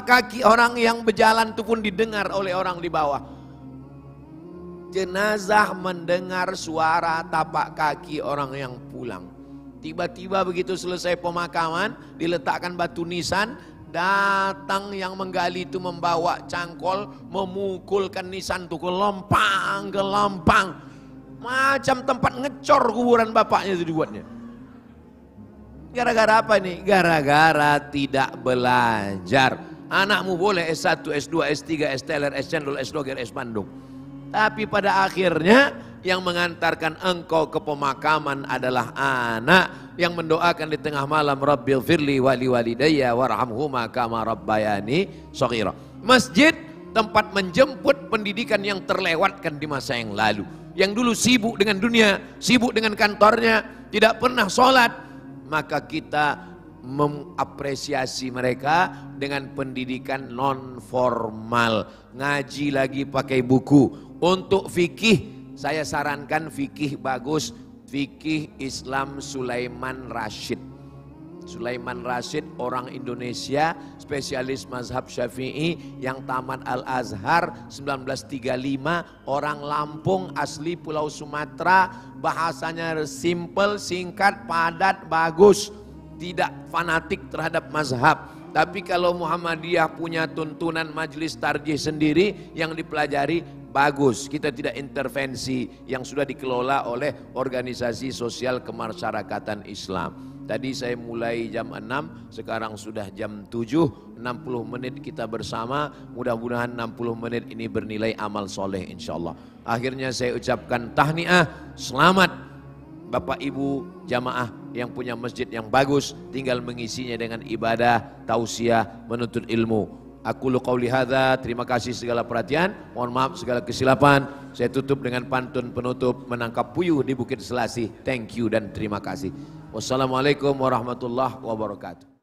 kaki orang yang berjalan itu pun didengar oleh orang di bawah. Jenazah mendengar suara tapak kaki orang yang pulang. Tiba-tiba begitu selesai pemakaman, diletakkan batu nisan. Datang yang menggali itu membawa cangkol, memukulkan nisan itu ke lempang. Macam tempat ngecor kuburan bapaknya itu dibuatnya. Gara-gara apa ini? Gara-gara tidak belajar. Anakmu boleh S1, S2, S3, S-Teler, S-Cendol, S-Doger, S-Bandung. Tapi pada akhirnya yang mengantarkan engkau ke pemakaman adalah anak yang mendoakan di tengah malam, Rabbighfirli wali walidayya warhamhuma kama rabbayani shaghira. Masjid tempat menjemput pendidikan yang terlewatkan di masa yang lalu. Yang dulu sibuk dengan dunia, sibuk dengan kantornya, tidak pernah sholat. Maka kita mengapresiasi mereka dengan pendidikan non formal. Ngaji lagi pakai buku. Untuk fikih, saya sarankan fikih bagus, fikih Islam Sulaiman Rashid. Sulaiman Rashid, orang Indonesia, spesialis mazhab Syafi'i yang tamat Al-Azhar 1935, orang Lampung, asli Pulau Sumatera, bahasanya simple, singkat, padat, bagus, tidak fanatik terhadap mazhab. Tapi kalau Muhammadiyah punya tuntunan majelis tarjih sendiri yang dipelajari, bagus. Kita tidak intervensi yang sudah dikelola oleh organisasi sosial kemasyarakatan Islam. Tadi saya mulai jam 6, sekarang sudah jam 7, 60 menit kita bersama. Mudah-mudahan 60 menit ini bernilai amal soleh insyaallah. Akhirnya saya ucapkan tahniah, selamat Bapak Ibu jamaah yang punya masjid yang bagus, tinggal mengisinya dengan ibadah, tausiah, menuntut ilmu. Aku qauli hadza, terima kasih segala perhatian, mohon maaf segala kesilapan. Saya tutup dengan pantun penutup, menangkap puyuh di Bukit Selasih. Thank you dan terima kasih. Wassalamualaikum warahmatullahi wabarakatuh.